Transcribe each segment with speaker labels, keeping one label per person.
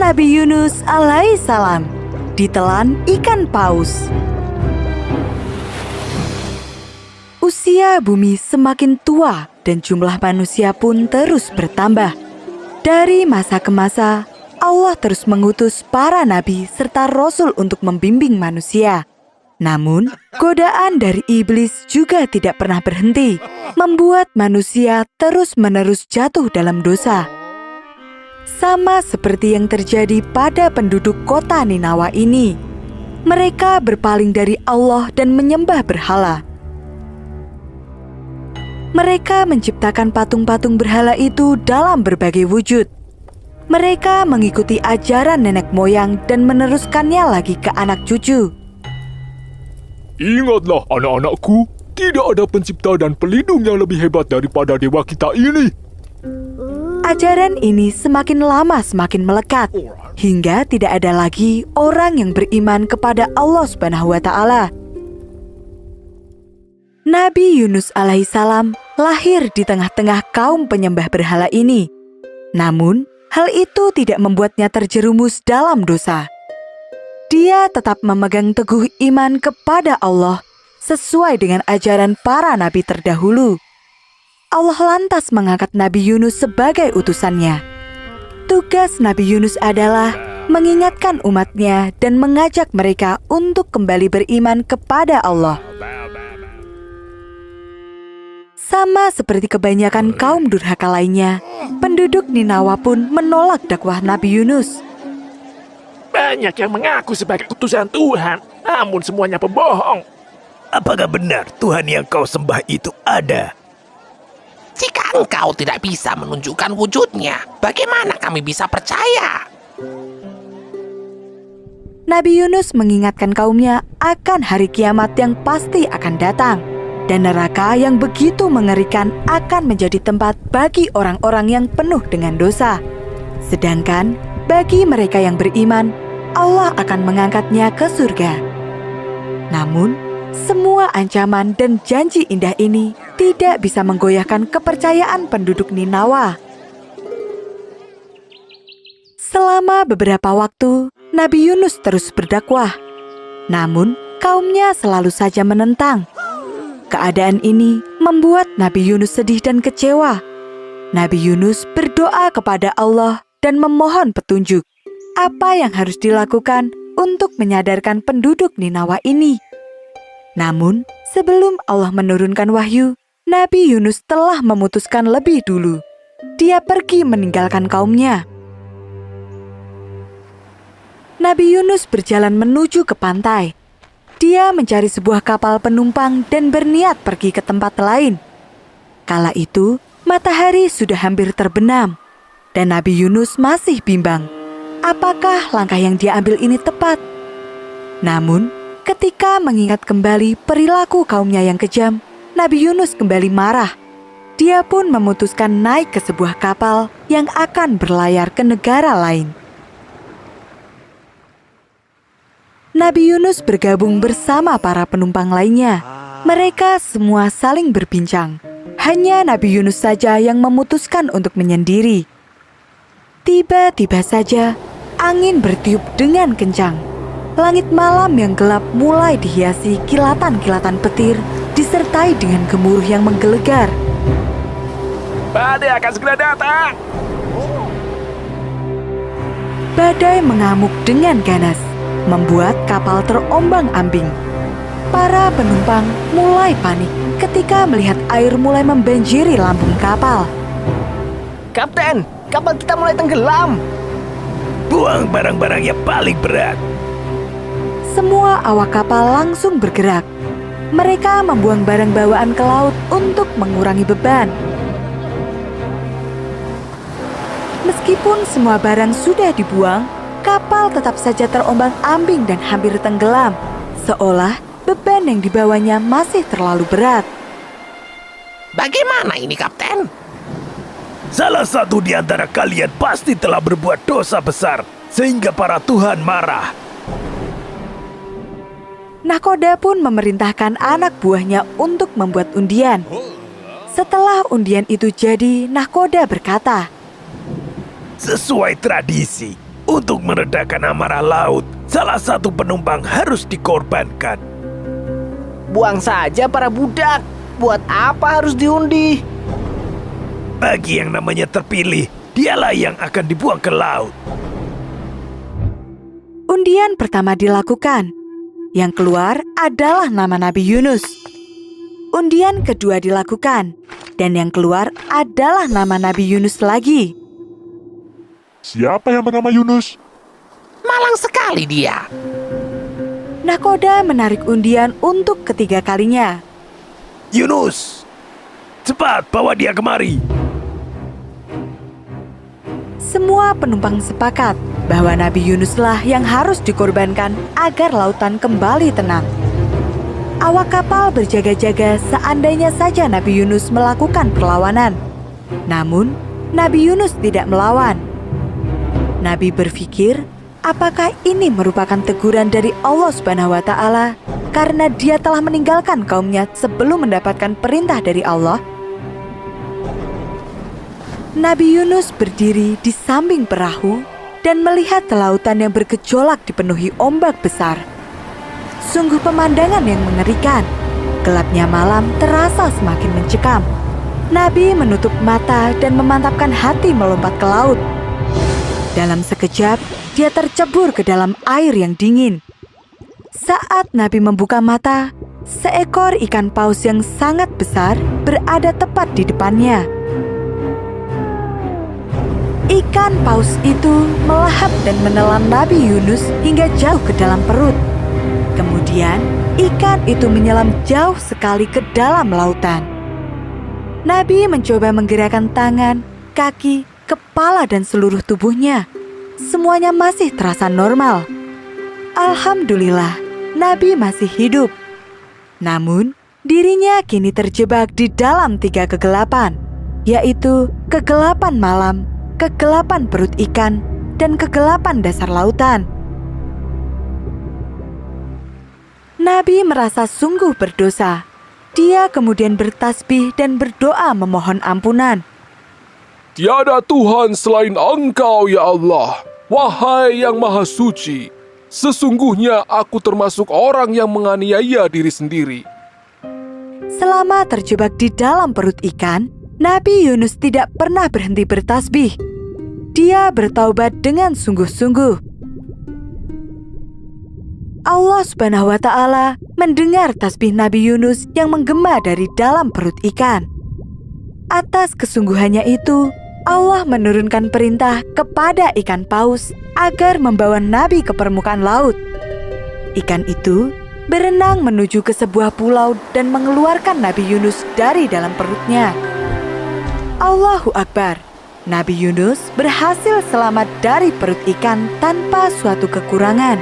Speaker 1: Nabi Yunus alaihissalam ditelan ikan paus. Usia bumi semakin tua dan jumlah manusia pun terus bertambah. Dari masa ke masa, Allah terus mengutus para nabi serta rasul untuk membimbing manusia. Namun, godaan dari iblis juga tidak pernah berhenti, membuat manusia terus-menerus jatuh dalam dosa. Sama seperti yang terjadi pada penduduk kota Ninawa ini, mereka berpaling dari Allah dan menyembah berhala. Mereka menciptakan patung-patung berhala itu dalam berbagai wujud. Mereka mengikuti ajaran nenek moyang dan meneruskannya lagi ke anak cucu.
Speaker 2: Ingatlah anak-anakku, tidak ada pencipta dan pelindung yang lebih hebat daripada dewa kita ini.
Speaker 1: Ajaran ini semakin lama semakin melekat, hingga tidak ada lagi orang yang beriman kepada Allah Subhanahu wa Ta'ala. Nabi Yunus alaihissalam lahir di tengah-tengah kaum penyembah berhala ini. Namun, hal itu tidak membuatnya terjerumus dalam dosa. Dia tetap memegang teguh iman kepada Allah sesuai dengan ajaran para nabi terdahulu. Allah lantas mengangkat Nabi Yunus sebagai utusannya. Tugas Nabi Yunus adalah mengingatkan umatnya dan mengajak mereka untuk kembali beriman kepada Allah. Sama seperti kebanyakan kaum durhaka lainnya, penduduk Ninawa pun menolak dakwah Nabi Yunus.
Speaker 3: Banyak yang mengaku sebagai utusan Tuhan, namun semuanya pembohong.
Speaker 4: Apakah benar Tuhan yang kau sembah itu ada?
Speaker 5: Jika engkau tidak bisa menunjukkan wujudnya, bagaimana kami bisa percaya?
Speaker 1: Nabi Yunus mengingatkan kaumnya akan hari kiamat yang pasti akan datang, dan neraka yang begitu mengerikan akan menjadi tempat bagi orang-orang yang penuh dengan dosa. Sedangkan bagi mereka yang beriman, Allah akan mengangkatnya ke surga. Namun, semua ancaman dan janji indah ini tidak bisa menggoyahkan kepercayaan penduduk Ninawa. Selama beberapa waktu, Nabi Yunus terus berdakwah. Namun, kaumnya selalu saja menentang. Keadaan ini membuat Nabi Yunus sedih dan kecewa. Nabi Yunus berdoa kepada Allah dan memohon petunjuk apa yang harus dilakukan untuk menyadarkan penduduk Ninawa ini. Namun, sebelum Allah menurunkan wahyu, Nabi Yunus telah memutuskan lebih dulu. Dia pergi meninggalkan kaumnya. Nabi Yunus berjalan menuju ke pantai. Dia mencari sebuah kapal penumpang dan berniat pergi ke tempat lain. Kala itu, matahari sudah hampir terbenam. Dan Nabi Yunus masih bimbang, apakah langkah yang dia ambil ini tepat? Namun, ketika mengingat kembali perilaku kaumnya yang kejam, Nabi Yunus kembali marah. Dia pun memutuskan naik ke sebuah kapal yang akan berlayar ke negara lain. Nabi Yunus bergabung bersama para penumpang lainnya. Mereka semua saling berbincang. Hanya Nabi Yunus saja yang memutuskan untuk menyendiri. Tiba-tiba saja, angin bertiup dengan kencang. Langit malam yang gelap mulai dihiasi kilatan-kilatan petir, disertai dengan gemuruh yang menggelegar.
Speaker 3: Badai akan segera datang.
Speaker 1: Badai mengamuk dengan ganas, membuat kapal terombang-ambing. Para penumpang mulai panik ketika melihat air mulai membanjiri lambung kapal.
Speaker 6: Kapten, kapal kita mulai tenggelam.
Speaker 4: Buang barang-barang yang paling berat.
Speaker 1: Semua awak kapal langsung bergerak. Mereka membuang barang bawaan ke laut untuk mengurangi beban. Meskipun semua barang sudah dibuang, kapal tetap saja terombang-ambing dan hampir tenggelam, seolah beban yang dibawanya masih terlalu berat.
Speaker 5: Bagaimana ini, Kapten?
Speaker 4: Salah satu di antara kalian pasti telah berbuat dosa besar, sehingga para Tuhan marah.
Speaker 1: Nahkoda pun memerintahkan anak buahnya untuk membuat undian. Setelah undian itu jadi, Nahkoda berkata,
Speaker 4: Sesuai tradisi, Untuk meredakan amarah laut, salah satu penumpang harus dikorbankan.
Speaker 6: Buang saja para budak. Buat apa harus diundi?
Speaker 4: Bagi yang namanya terpilih, dialah yang akan dibuang ke laut.
Speaker 1: Undian pertama dilakukan. Yang keluar adalah nama Nabi Yunus. Undian kedua dilakukan, dan yang keluar adalah nama Nabi Yunus lagi.
Speaker 2: Siapa yang bernama Yunus?
Speaker 5: Malang sekali dia.
Speaker 1: Nahkoda menarik undian untuk ketiga kalinya.
Speaker 4: Yunus, cepat bawa dia kemari.
Speaker 1: Semua penumpang sepakat bahwa Nabi Yunuslah yang harus dikorbankan agar lautan kembali tenang. Awak kapal berjaga-jaga seandainya saja Nabi Yunus melakukan perlawanan. Namun, Nabi Yunus tidak melawan. Nabi berpikir, apakah ini merupakan teguran dari Allah Subhanahu wa Ta'ala karena dia telah meninggalkan kaumnya sebelum mendapatkan perintah dari Allah? Nabi Yunus berdiri di samping perahu dan melihat lautan yang bergejolak dipenuhi ombak besar. Sungguh pemandangan yang mengerikan. Gelapnya malam terasa semakin mencekam. Nabi menutup mata dan memantapkan hati melompat ke laut. Dalam sekejap, dia tercebur ke dalam air yang dingin. Saat Nabi membuka mata, seekor ikan paus yang sangat besar berada tepat di depannya. Ikan paus itu melahap dan menelan Nabi Yunus hingga jauh ke dalam perut. Kemudian, ikan itu menyelam jauh sekali ke dalam lautan. Nabi mencoba menggerakkan tangan, kaki, kepala dan seluruh tubuhnya. Semuanya masih terasa normal. Alhamdulillah, Nabi masih hidup. Namun, dirinya kini terjebak di dalam 3 kegelapan, yaitu kegelapan malam, kegelapan perut ikan, dan kegelapan dasar lautan. Nabi merasa sungguh berdosa. Dia kemudian bertasbih dan berdoa memohon ampunan.
Speaker 2: Tiada Tuhan selain Engkau, ya Allah. Wahai yang Maha Suci, sesungguhnya aku termasuk orang yang menganiaya diri sendiri.
Speaker 1: Selama terjebak di dalam perut ikan, Nabi Yunus tidak pernah berhenti bertasbih. Dia bertaubat dengan sungguh-sungguh. Allah Subhanahu wa Ta'ala mendengar tasbih Nabi Yunus yang menggema dari dalam perut ikan. Atas kesungguhannya itu, Allah menurunkan perintah kepada ikan paus agar membawa Nabi ke permukaan laut. Ikan itu berenang menuju ke sebuah pulau dan mengeluarkan Nabi Yunus dari dalam perutnya. Allahu Akbar. Nabi Yunus berhasil selamat dari perut ikan tanpa suatu kekurangan.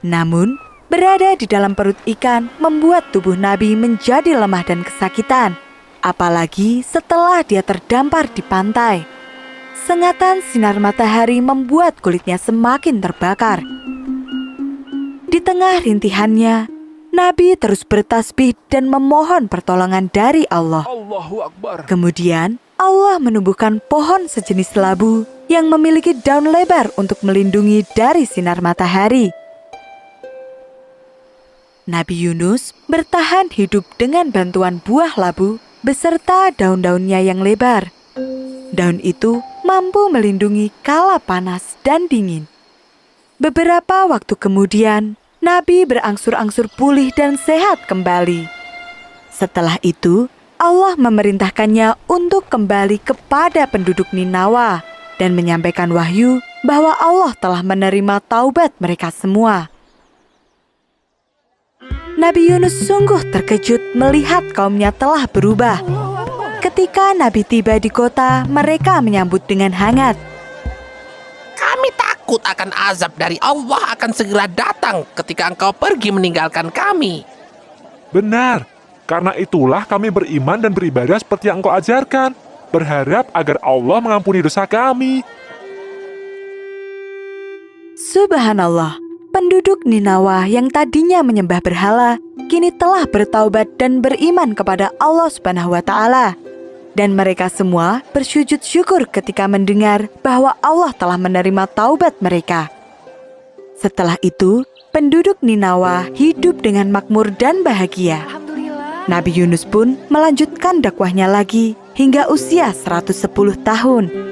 Speaker 1: Namun, berada di dalam perut ikan membuat tubuh Nabi menjadi lemah dan kesakitan. Apalagi setelah dia terdampar di pantai. Sengatan sinar matahari membuat kulitnya semakin terbakar. Di tengah rintihannya, Nabi terus bertasbih dan memohon pertolongan dari Allah.
Speaker 2: Allahu Akbar.
Speaker 1: Kemudian, Allah menumbuhkan pohon sejenis labu yang memiliki daun lebar untuk melindungi dari sinar matahari. Nabi Yunus bertahan hidup dengan bantuan buah labu beserta daun-daunnya yang lebar. Daun itu mampu melindungi kala panas dan dingin. Beberapa waktu kemudian, Nabi berangsur-angsur pulih dan sehat kembali. Setelah itu, Allah memerintahkannya untuk kembali kepada penduduk Ninawa dan menyampaikan wahyu bahwa Allah telah menerima taubat mereka semua. Nabi Yunus sungguh terkejut melihat kaumnya telah berubah. Ketika Nabi tiba di kota, mereka menyambut dengan hangat.
Speaker 5: Kami takut akan azab dari Allah akan segera datang ketika engkau pergi meninggalkan kami.
Speaker 2: Benar, karena itulah kami beriman dan beribadah seperti yang engkau ajarkan, berharap agar Allah mengampuni dosa kami.
Speaker 1: Subhanallah, penduduk Ninawa yang tadinya menyembah berhala, kini telah bertaubat dan beriman kepada Allah Subhanahu wa Ta'ala. Dan mereka semua bersujud syukur ketika mendengar bahwa Allah telah menerima taubat mereka. Setelah itu, penduduk Ninawa hidup dengan makmur dan bahagia. Nabi Yunus pun melanjutkan dakwahnya lagi hingga usia 110 tahun.